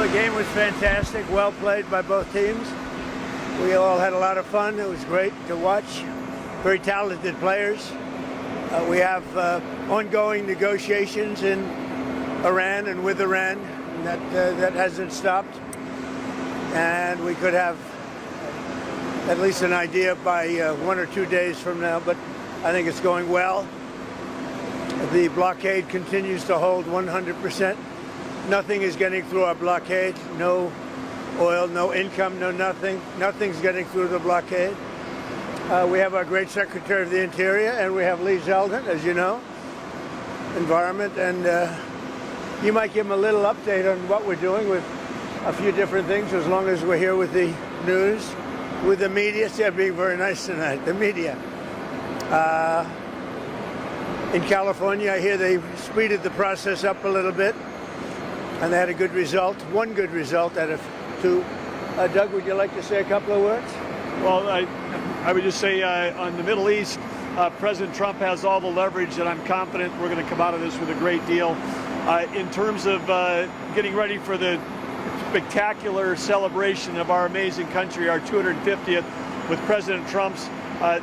The game was fantastic, well played by both teams. We all had a lot of fun. It was great to watch. Very talented players. We have ongoing negotiations in Iran and with Iran. That hasn't stopped. And we could have at least an idea by 1 or 2 days from now, but I think it's going well. The blockade continues to hold 100%. Nothing is getting through our blockade. No oil, no income, no nothing. Nothing's getting through the blockade. We have our great Secretary of the Interior, and we have Lee Zeldin, as you know, Environment, and you might give him a little update on what we're doing with a few different things, as long as we're here with the news, with the media. See, I'm being very nice tonight, the media. In California, I hear they speeded the process up a little bit, and they had a good result, one good result out of two. Doug, would you like to say a couple of words? Well, I would just say on the Middle East, President Trump has all the leverage, and I'm confident we're going to come out of this with a great deal. In terms of getting ready for the spectacular celebration of our amazing country, our 250th, with President Trump's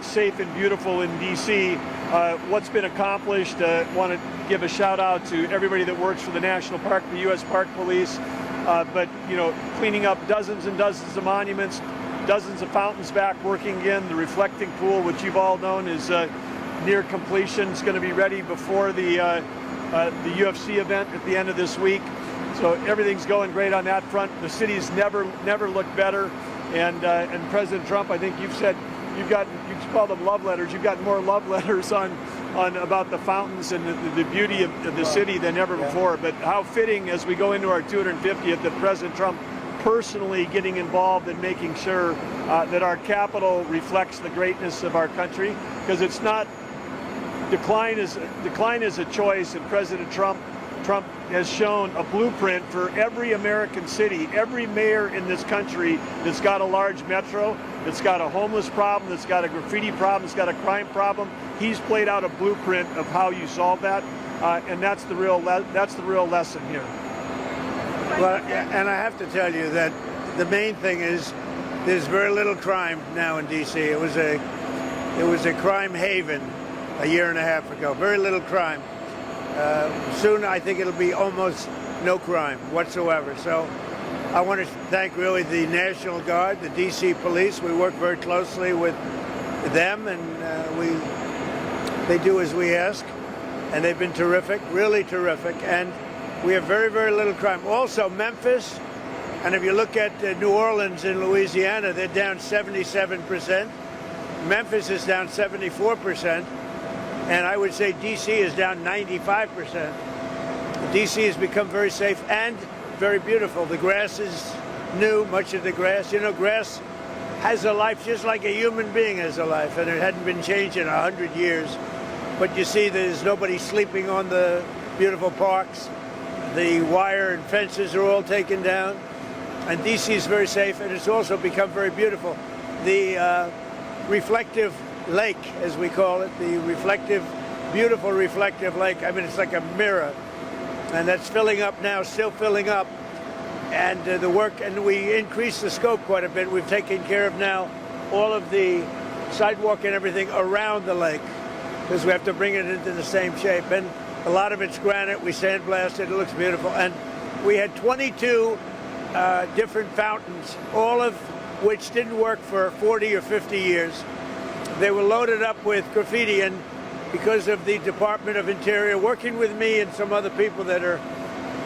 Safe and Beautiful in D.C., what's been accomplished. Want to give a shout out to everybody that works for the National Park, the U.S. Park Police, but you know, cleaning up dozens and dozens of monuments, dozens of fountains back working again. The reflecting pool, which you've all known is near completion. It's going to be ready before the UFC event at the end of this week. So everything's going great on that front. The city's never looked better, and President Trump, I think you've said you call them love letters. You've got more love letters on about the fountains and the beauty of the city than ever before. But how fitting as we go into our 250th that President Trump personally getting involved in making sure that our capital reflects the greatness of our country, because it's not decline is a choice, and President Trump has shown a blueprint for every American city, every mayor in this country that's got a large metro, that's got a homeless problem, that's got a graffiti problem, that's got a crime problem. He's played out a blueprint of how you solve that, and that's the real lesson here. Well, and I have to tell you that the main thing is there's very little crime now in D.C. It was a crime haven a year and a half ago. Very little crime. Soon, I think it'll be almost no crime whatsoever. So I want to thank really the National Guard, the D.C. Police. We work very closely with them, and they do as we ask, and they've been terrific, really terrific. And we have very, very little crime. Also, Memphis, and if you look at New Orleans in Louisiana, they're down 77%. Memphis is down 74%. And I would say D.C. is down 95%. D.C. has become very safe and very beautiful. The grass is new, much of the grass. You know, grass has a life just like a human being has a life, and it hadn't been changed in 100 years. But you see there's nobody sleeping on the beautiful parks. The wire and fences are all taken down. And D.C. is very safe, and it's also become very beautiful. The reflective lake, as we call it, the beautiful reflective lake. I mean, it's like a mirror, and that's filling up now, still filling up. And the work, and we increased the scope quite a bit. We've taken care of now all of the sidewalk and everything around the lake, because we have to bring it into the same shape. And a lot of it's granite. We sandblasted. It looks beautiful. And we had 22 different fountains, all of which didn't work for 40 or 50 years. They were loaded up with graffiti, and because of the Department of Interior working with me and some other people that are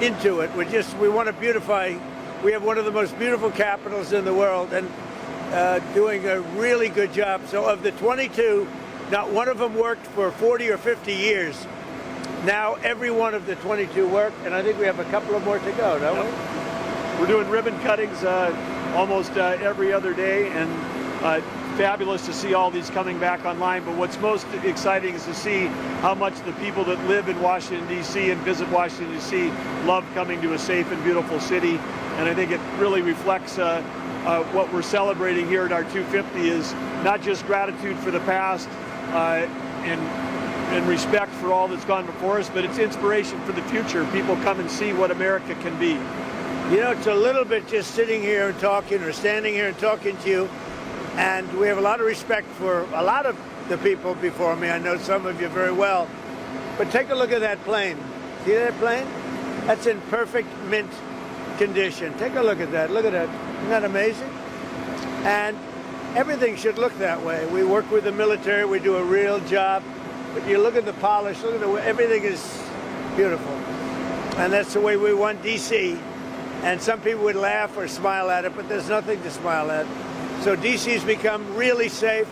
into it, we want to beautify. We have one of the most beautiful capitals in the world, and doing a really good job. So of the 22, not one of them worked for 40 or 50 years. Now every one of the 22 worked, and I think we have a couple of more to go, don't we? We're doing ribbon cuttings almost every other day, and fabulous to see all these coming back online. But what's most exciting is to see how much the people that live in Washington, D.C. and visit Washington, D.C. love coming to a safe and beautiful city. And I think it really reflects what we're celebrating here at our 250 is not just gratitude for the past and respect for all that's gone before us, but it's inspiration for the future. People come and see what America can be. You know, it's a little bit just sitting here and talking or standing here and talking to you. And we have a lot of respect for a lot of the people before me. I know some of you very well. But take a look at that plane. See that plane? That's in perfect mint condition. Take a look at that. Look at that. Isn't that amazing? And everything should look that way. We work with the military. We do a real job. But you look at the polish. Look at the way everything is beautiful. And that's the way we want D.C. And some people would laugh or smile at it, but there's nothing to smile at. So D.C.'s become really safe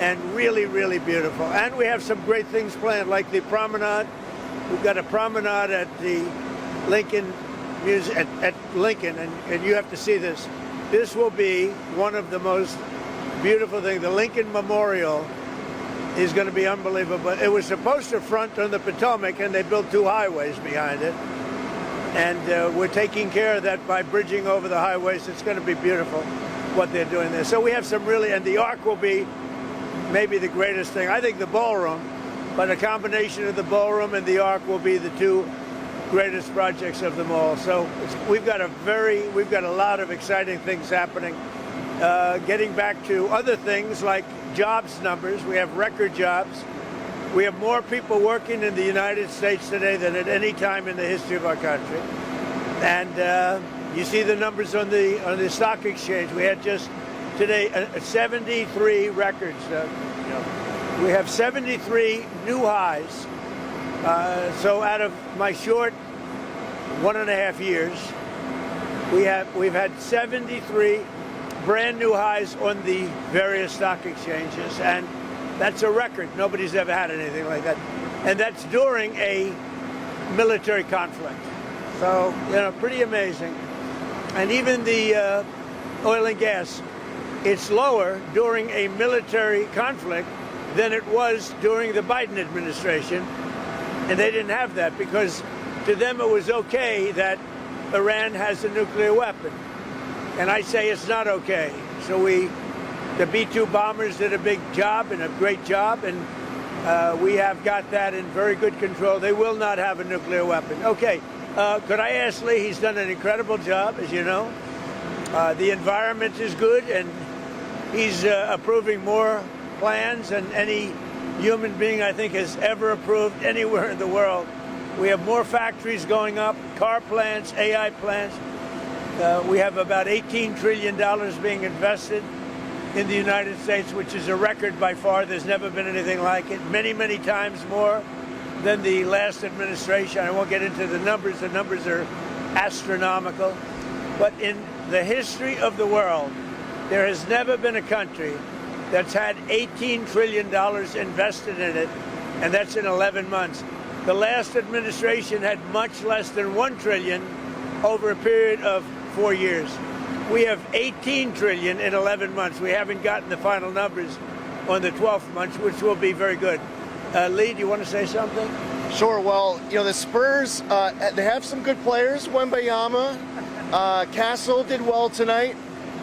and really, really beautiful. And we have some great things planned, like the promenade. We've got a promenade at the Lincoln Museum, at Lincoln, and you have to see this. This will be one of the most beautiful things. The Lincoln Memorial is going to be unbelievable. It was supposed to front on the Potomac, and they built 2 highways behind it. And we're taking care of that by bridging over the highways. It's going to be beautiful what they're doing there. So we have some really, and the Ark will be maybe the greatest thing. I think the ballroom, but a combination of the ballroom and the Ark will be the 2 greatest projects of them all. So we've got a lot of exciting things happening. Getting back to other things like jobs numbers, we have record jobs. We have more people working in the United States today than at any time in the history of our country. And you see the numbers on the stock exchange. We had just today 73 records. We have 73 new highs. So out of my short 1.5 years, we've had 73 brand new highs on the various stock exchanges, and that's a record. Nobody's ever had anything like that. And that's during a military conflict. So, you know, pretty amazing. And even the oil and gas, it's lower during a military conflict than it was during the Biden administration. And they didn't have that because to them it was okay that Iran has a nuclear weapon. And I say it's not okay. So the B-2 bombers did a big job and a great job, and we have got that in very good control. They will not have a nuclear weapon. Okay, could I ask Lee? He's done an incredible job, as you know. The environment is good, and he's approving more plans than any human being, I think, has ever approved anywhere in the world. We have more factories going up, car plants, AI plants. We have about $18 trillion being invested in the United States, which is a record by far. There's never been anything like it. Many, many times more than the last administration. I won't get into the numbers. The numbers are astronomical. But in the history of the world, there has never been a country that's had $18 trillion invested in it, and that's in 11 months. The last administration had much less than $1 trillion over a period of 4 years. We have $18 trillion in 11 months. We haven't gotten the final numbers on the 12th month, which will be very good. Lee, do you want to say something? Sure. Well, you know, the Spurs, they have some good players. Wembayama, Castle did well tonight,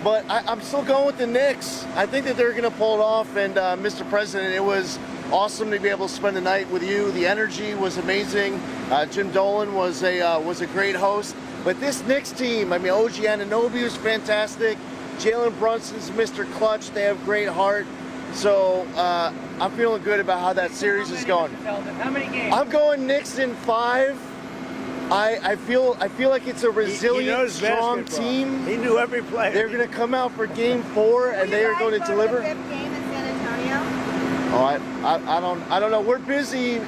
but I'm still going with the Knicks. I think that they're going to pull it off. And Mr. President, it was awesome to be able to spend the night with you. The energy was amazing. Jim Dolan was a great host. But this Knicks team, I mean, OG Anunoby was fantastic. Jalen Brunson's Mr. Clutch. They have great heart. So I'm feeling good about how that series is going. How many games? I'm going Knicks in 5. I feel like it's a resilient, strong team. He knew every player. They're going to come out for Game 4, and they are going to deliver. The 5th game in San Antonio? Oh, I don't know. We're busy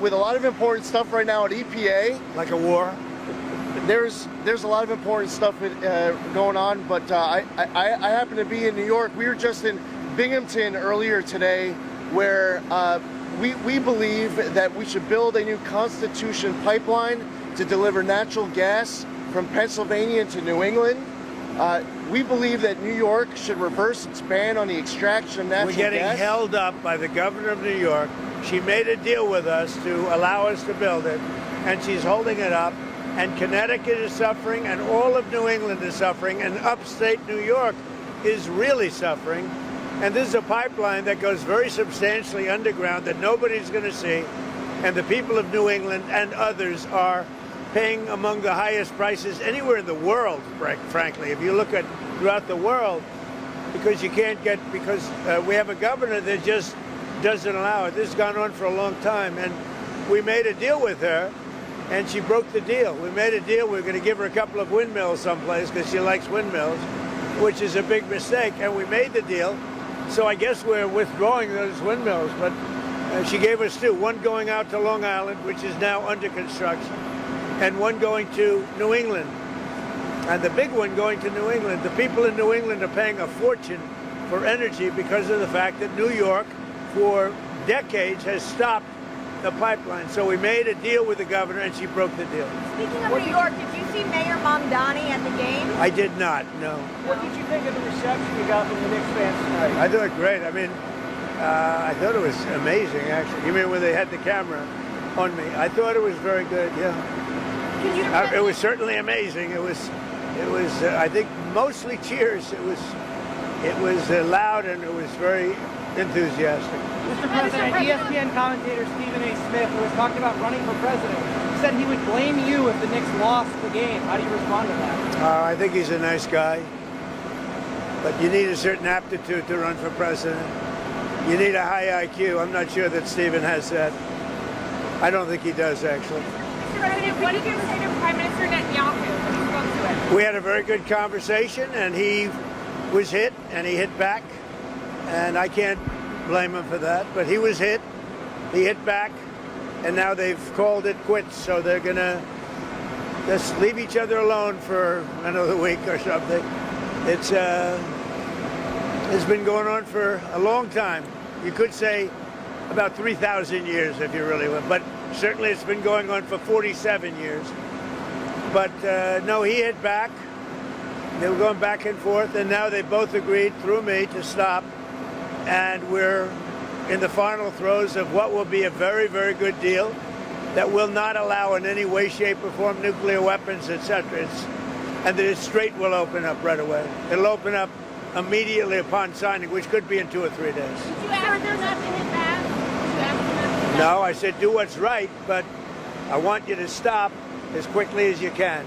with a lot of important stuff right now at EPA. Like a war. There's a lot of important stuff going on, but I happen to be in New York. We were just in Binghamton earlier today, where we believe that we should build a new Constitution pipeline to deliver natural gas from Pennsylvania to New England. We believe that New York should reverse its ban on the extraction of natural gas. We're getting held up by the governor of New York. She made a deal with us to allow us to build it, and she's holding it up. And Connecticut is suffering, and all of New England is suffering, and upstate New York is really suffering. And this is a pipeline that goes very substantially underground that nobody's going to see. And the people of New England and others are paying among the highest prices anywhere in the world, frankly. If you look at throughout the world, because you can't get, because we have a governor that just doesn't allow it. This has gone on for a long time, and we made a deal with her, and she broke the deal. We made a deal. We were going to give her a couple of windmills someplace because she likes windmills, which is a big mistake, and we made the deal. So I guess we're withdrawing those windmills, but she gave us two, one going out to Long Island, which is now under construction, and one going to New England. And the big one going to New England, the people in New England are paying a fortune for energy because of the fact that New York, for decades, has stopped the pipeline. So we made a deal with the governor, and she broke the deal. Speaking of New York, did you see Mayor Mamdani at the game? I did not, no. What did you think of the reception you got from the Knicks fans tonight? I thought it great. I mean, I thought it was amazing, actually. You mean when they had the camera on me? I thought it was very good, yeah. It was certainly amazing. It was I think, mostly cheers. It was loud, and it was very enthusiastic. Mr. President, ESPN commentator Stephen A. Smith, who was talking about running for president, said he would blame you if the Knicks lost the game. How do you respond to that? I think he's a nice guy, but you need a certain aptitude to run for president. You need a high IQ. I'm not sure that Stephen has that. I don't think he does, actually. Mr. President, what did you say to Prime Minister Netanyahu when you spoke to him? We had a very good conversation, and he was hit, and he hit back, and I can't blame him for that, but he was hit, he hit back, and now they've called it quits, so they're going to just leave each other alone for another week or something. It's been going on for a long time. You could say about 3,000 years if you really want, but certainly it's been going on for 47 years. But no, he hit back. They were going back and forth, and now they both agreed through me to stop. And we're in the final throes of what will be a very, very good deal that will not allow in any way, shape, or form nuclear weapons, etc. And the strait will open up right away. It'll open up immediately upon signing, which could be in 2 or 3 days. Did you ask them not to hit back? Did you ask them not to hit back? No, I said do what's right, but I want you to stop as quickly as you can,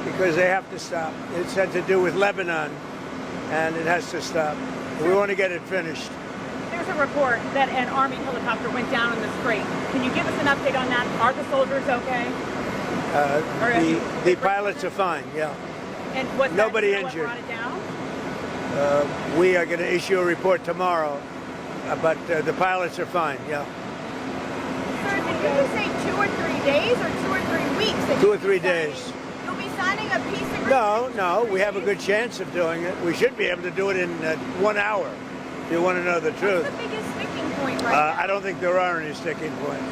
because they have to stop. It's had to do with Lebanon, and it has to stop. We want to get it finished. There's a report that an Army helicopter went down in the strait. Can you give us an update on that? Are the soldiers okay? The pilots are fine, yeah. And was Nobody that, injured. What brought it down? We are going to issue a report tomorrow, but the pilots are fine, yeah. Sir, did you say 2 or 3 days or 2 or 3 weeks? that 2 or you'll be 3 signing? days. You'll be signing a peace agreement? No, we have a good chance of doing it. We should be able to do it in 1 hour, if you want to know the truth. What's the biggest sticking point right now? I don't think there are any sticking points.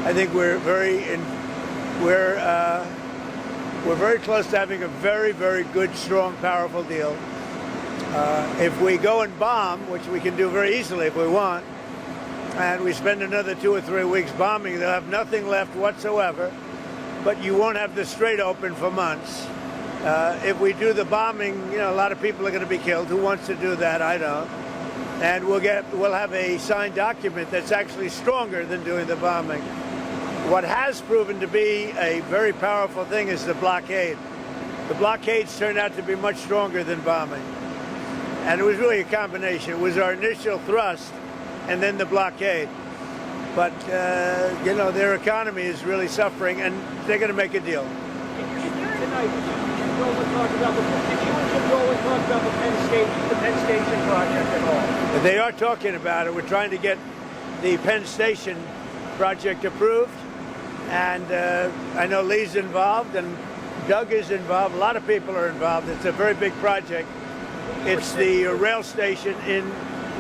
I think we're very close to having a very, very good, strong, powerful deal. If we go and bomb, which we can do very easily if we want, and we spend another 2 or 3 weeks bombing, they'll have nothing left whatsoever, but you won't have the strait open for months. If we do the bombing, a lot of people are going to be killed. Who wants to do that? I don't. And we'll have a signed document that's actually stronger than doing the bombing. What has proven to be a very powerful thing is the blockade. The blockades turned out to be much stronger than bombing. And it was really a combination. It was our initial thrust and then the blockade. But, their economy is really suffering, and they're going to make a deal. Tonight, did you and Jim Dolan talk about the Penn Station project at all? They are talking about it. We're trying to get the Penn Station project approved. And I know Lee's involved, and Doug is involved. A lot of people are involved. It's a very big project. It's the rail station in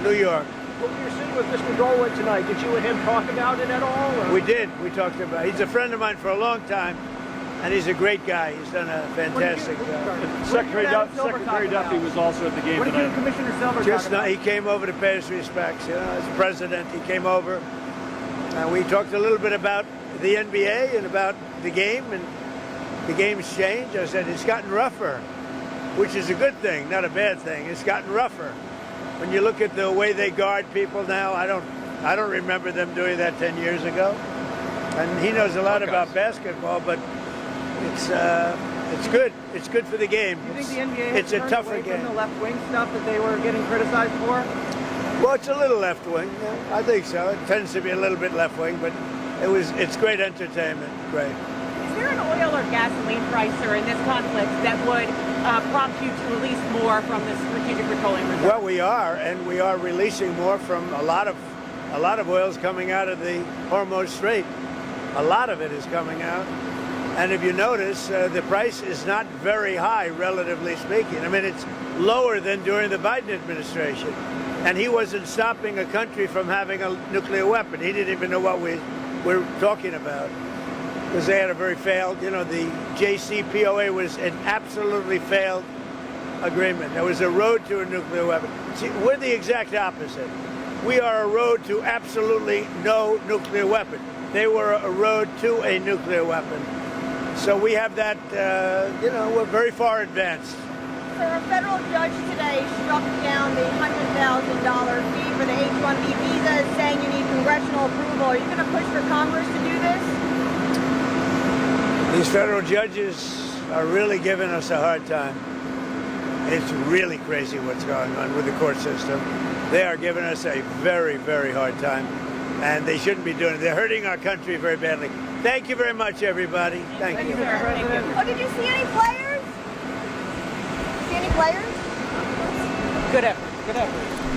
New York. When you were sitting with Mr. Dolan tonight, did you and him talk about it at all? Or? We did. We talked about it. He's a friend of mine for a long time, and he's a great guy. He's done a fantastic job. Secretary Duffy was also at the game What did you and tonight. Commissioner Silver Just talk about? he came over to pay his respects. As president, he came over. We talked a little bit about the NBA and about the game, and the game's changed. I said it's gotten rougher, which is a good thing, not a bad thing. It's gotten rougher. When you look at the way they guard people now, I don't remember them doing that 10 years ago. and he knows a lot about basketball, but it's good. It's good for the game. Do you think the NBA has It's a turned tougher away game. from the left-wing stuff that they were getting criticized for? Well, it's a little left wing. I think so. It tends to be a little bit left wing, but it's great entertainment. Great. Is there an oil or gasoline price, sir, in this conflict that would prompt you to release more from the Strategic Petroleum Reserve? Well, we are, and we are releasing more from a lot of oil's coming out of the Hormuz Strait. A lot of it is coming out. And if you notice, the price is not very high, relatively speaking. I mean, it's lower than during the Biden administration. And he wasn't stopping a country from having a nuclear weapon. He didn't even know what we were talking about. Because they had a very failed, the JCPOA was an absolutely failed agreement. There was a road to a nuclear weapon. See, we're the exact opposite. We are a road to absolutely no nuclear weapon. They were a road to a nuclear weapon. So we have that, we're very far advanced. So a federal judge today struck down the $100,000 fee for the H-1B visas, saying you need congressional approval. Are you going to push for Congress to do this? These federal judges are really giving us a hard time. It's really crazy what's going on with the court system. They are giving us a very, very hard time, and they shouldn't be doing it. They're hurting our country very badly. Thank you very much, everybody. Thank you. Mr. President. Oh, did you see any players? See any players? Good effort. Good effort.